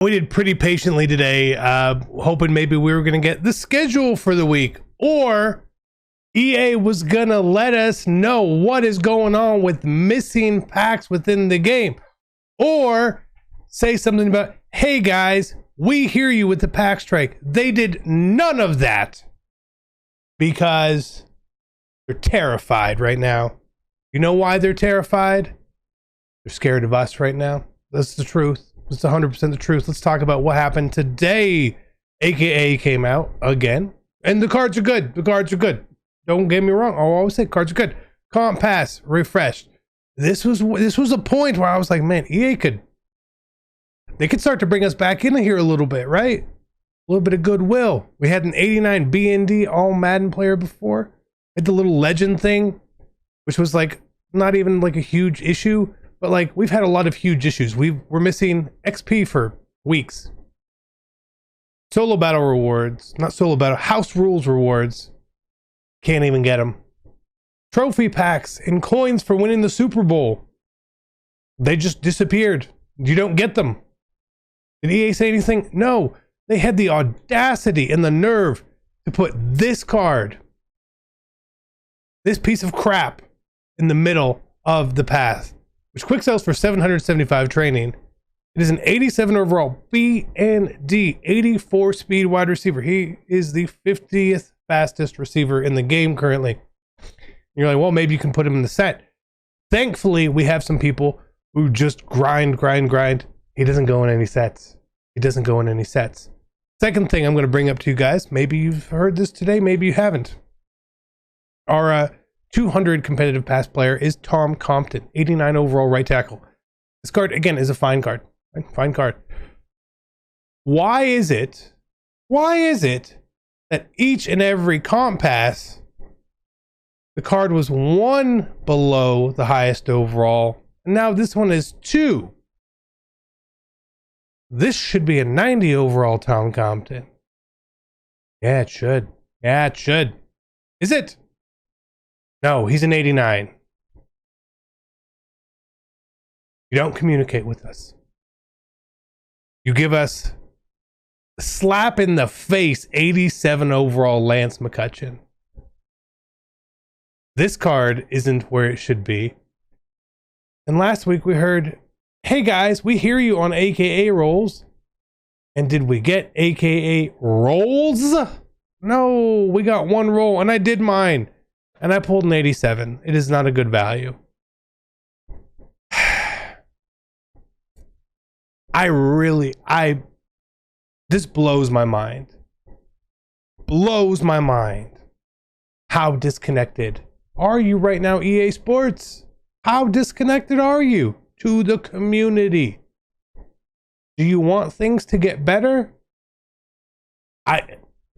We did pretty patiently today, hoping maybe we were going to get the schedule for the week, or EA was going to let us know what is going on with missing packs within the game, or say something about, hey guys, we hear you with the pack strike. They did none of that because they're terrified right now. You know why they're terrified? They're scared of us right now. That's the truth. It's 100% the truth. Let's talk about what happened today. AKA came out again, and the cards are good. The cards are good. Don't get me wrong. I'll always say cards are good. Comp pass refreshed. This was a point where I was like, man, EA could start to bring us back in here a little bit, right? A little bit of goodwill. We had an 89 BND all Madden player before. We had the little legend thing, which was like not even like a huge issue. But like, we've had a lot of huge issues. We're missing XP for weeks. Solo battle rewards, not solo battle, house rules rewards. Can't even get them. Trophy packs and coins for winning the Super Bowl. They just disappeared. You don't get them. Did EA say anything? No. They had the audacity and the nerve to put this card, this piece of crap, in the middle of the path, which quick sells for 775 training. It is an 87 overall BND, 84 speed wide receiver. He is the 50th fastest receiver in the game currently. You're like, well, maybe you can put him in the set. Thankfully, we have some people who just grind. He doesn't go in any sets. Second thing I'm going to bring up to you guys, maybe you've heard this today, maybe you haven't. Our 200 competitive pass player is Tom Compton, 89 overall right tackle. This card, again, is a fine card. Fine card. Why is it that each and every comp pass, the card was 1 below the highest overall, and now this one is 2? This should be a 90 overall Tom Compton. Yeah, it should. Is it? No, he's an 89. You don't communicate with us. You give us a slap in the face 87 overall Lance McCutcheon. This card isn't where it should be. And last week we heard, hey guys, we hear you on AKA rolls. And did we get AKA rolls? No, we got 1 roll, and I did mine. And I pulled an 87. It is not a good value. This blows my mind. How disconnected are you right now, EA Sports? How disconnected are you to the community? Do you want things to get better?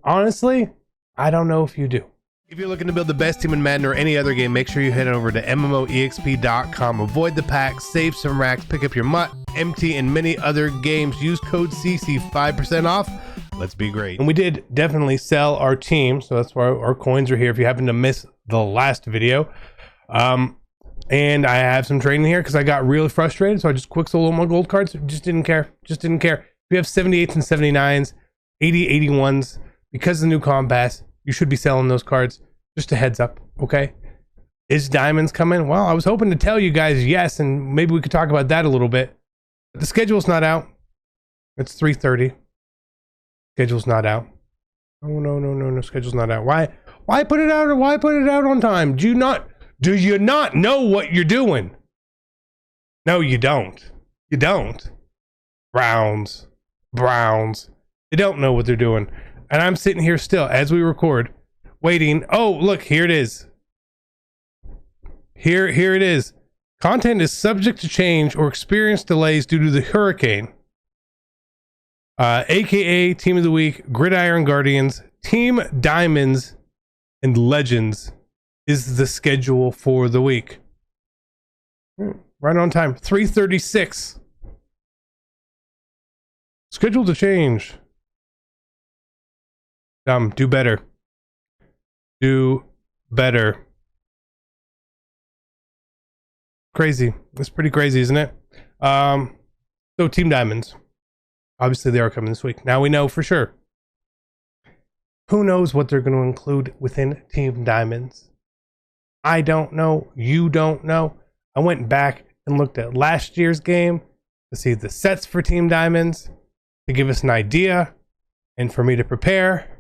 Honestly, I don't know if you do. If you're looking to build the best team in Madden or any other game, make sure you head over to MMOEXP.com. Avoid the packs, save some racks, pick up your MUT, MT, and many other games. Use code CC 5% off. Let's be great. And we did definitely sell our team, so that's why our coins are here if you happen to miss the last video. And I have some trading here because I got really frustrated, so I just quick sold my gold cards. Just didn't care. If you have 78s and 79s, 80, 81s, because of the new compass, you should be selling those cards. Just a heads up, okay? Is diamonds coming? Well, I was hoping to tell you guys yes, and maybe we could talk about that a little bit. But the schedule's not out. It's 3:30. Schedule's not out. Oh, no, schedule's not out. Why put it out, or why put it out on time? Do you not know what you're doing? No, you don't. Browns. They don't know what they're doing. And I'm sitting here still as we record, waiting. Oh, look, here it is. Here it is. Content is subject to change or experience delays due to the hurricane. AKA Team of the Week, Gridiron Guardians, Team Diamonds, and Legends is the schedule for the week. Right on time. 3:36. Schedule to change. Do better. Crazy. It's pretty crazy, isn't it? So Team Diamonds. Obviously, they are coming this week. Now we know for sure. Who knows what they're going to include within Team Diamonds? I don't know. You don't know. I went back and looked at last year's game to see the sets for Team Diamonds to give us an idea and for me to prepare.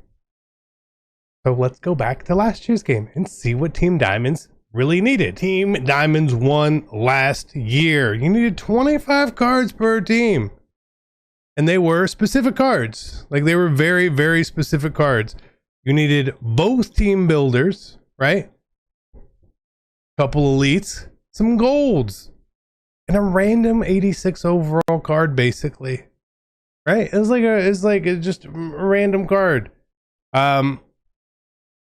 So let's go back to last year's game and see what Team Diamonds really needed. Team Diamonds won last year. You needed 25 cards per team. And they were specific cards. Like, they were very, very specific cards. You needed both team builders, right? Couple elites, some golds, and a random 86 overall card, basically. Right? It's like just a random card.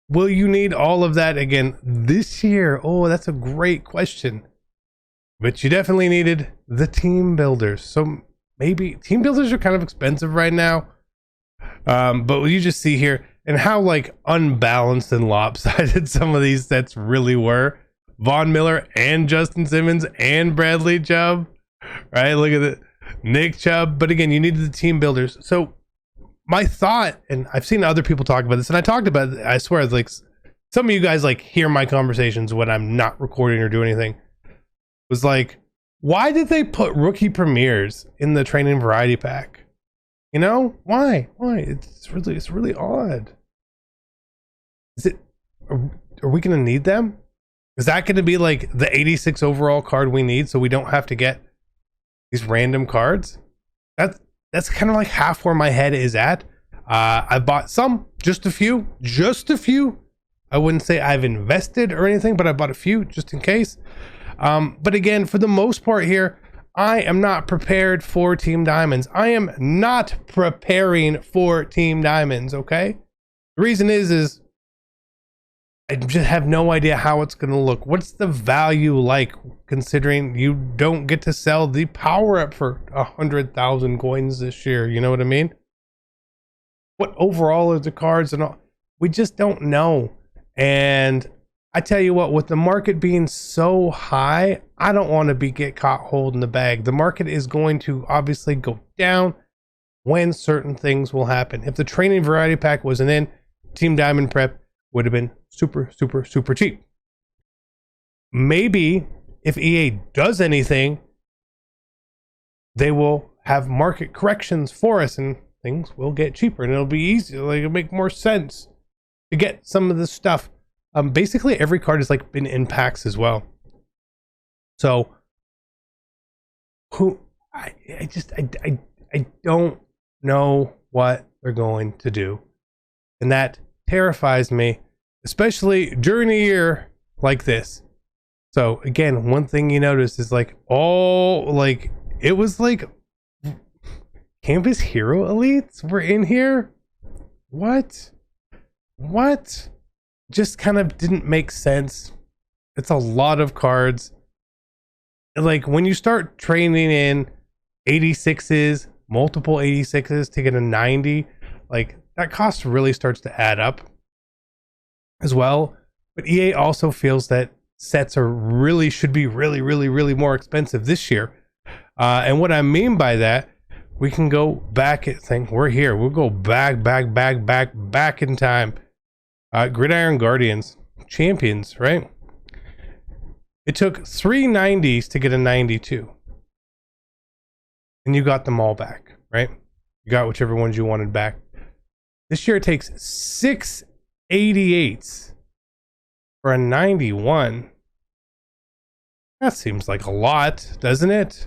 Will you need all of that again this year? Oh, that's a great question. But you definitely needed the team builders. So maybe team builders are kind of expensive right now. But you just see here and how like unbalanced and lopsided some of these sets really were. Von Miller and Justin Simmons and Bradley Chubb, right? Look at it, Nick Chubb. But again, you needed the team builders. So my thought, and I've seen other people talk about this, and I talked about it, I swear, like some of you guys like hear my conversations when I'm not recording or do anything, was like, why did they put rookie premieres in the training variety pack? You know, why? It's really odd. Are we gonna need them? Is that going to be like the 86 overall card we need so we don't have to get these random cards? That's kind of like half where my head is at. I bought some, just a few. I wouldn't say I've invested or anything, but I bought a few just in case. But again, for the most part here, I am not prepared for Team Diamonds. I am not preparing for Team Diamonds, okay? The reason is I just have no idea how it's going to look. What's the value like, considering you don't get to sell the power up for 100,000 coins this year? You know what I mean? What overall are the cards and all? We just don't know. And I tell you what, with the market being so high, I don't want to get caught holding the bag. The market is going to obviously go down when certain things will happen. If the training variety pack wasn't in, Team Diamond Prep would have been super cheap. Maybe if EA does anything, they will have market corrections for us and things will get cheaper and it'll be easier. Like, it'll make more sense to get some of this stuff. Basically every card has like been in packs as well. So I don't know what they're going to do. And that terrifies me, especially during a year like this. So again, one thing you notice is like it was like Campus Hero Elites were in here. What? Just kind of didn't make sense. It's a lot of cards. Like when you start training in 86s, multiple 86s to get a 90, like that cost really starts to add up as well. But EA also feels that sets should be really more expensive this year. And what I mean by that, we can go back at things. We're here. We'll go back in time. Gridiron Guardians, champions, right? It took 3 90s to get a 92. And you got them all back, right? You got whichever ones you wanted back. This year it takes 6 88s for a 91. That seems like a lot, doesn't it?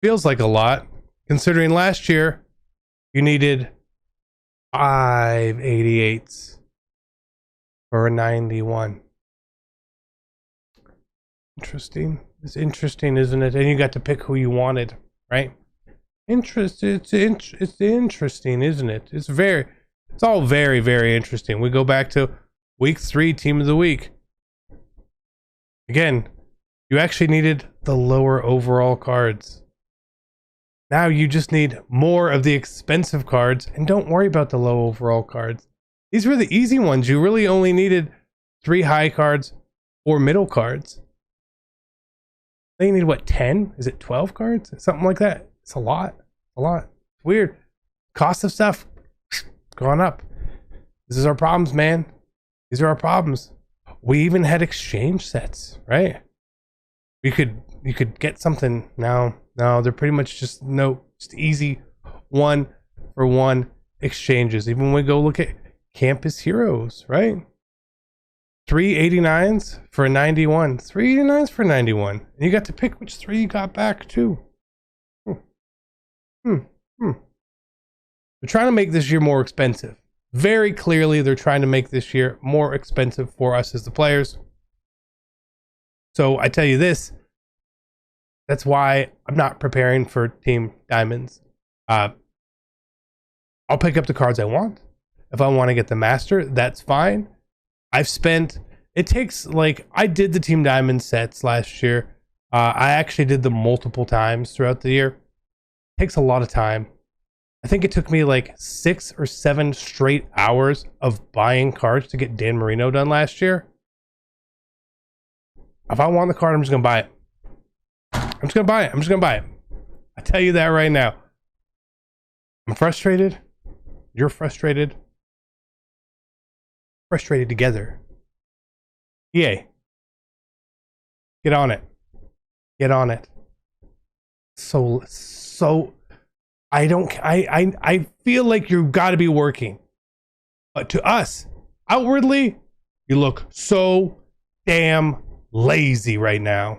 Feels like a lot, considering last year you needed 5 88s for a 91. Interesting. It's interesting, isn't it? And you got to pick who you wanted, right? It's interesting, isn't it? It's all very interesting. We go back to week 3, team of the week. Again, you actually needed the lower overall cards. Now you just need more of the expensive cards, and don't worry about the low overall cards. These were the easy ones. You really only needed 3 high cards or middle cards. Then you need what, 10? Is it 12 cards? Something like that. It's a lot. 12 weird. Cost of stuff gone up. This is our problems, man. These are our problems. We even had exchange sets, right? You could get something now. No, they're pretty much just easy 1-for-1 exchanges. Even when we go look at Campus Heroes, right? 389s for a 91. 389s for 91. And you got to pick which 3 you got back too. They're trying to make this year more expensive. Very clearly, they're trying to make this year more expensive for us as the players. So I tell you this, that's why I'm not preparing for Team Diamonds. I'll pick up the cards I want. If I want to get the Master, that's fine. It takes, like, I did the Team Diamond sets last year. I actually did them multiple times throughout the year. It takes a lot of time. I think it took me like 6 or 7 straight hours of buying cards to get Dan Marino done last year. If I want the card, I'm just going to buy it. I'm just going to buy it. I tell you that right now. I'm frustrated. You're frustrated. Frustrated together. EA. Get on it. Get on it. So I feel like you've got to be working. But to us, outwardly, you look so damn lazy right now.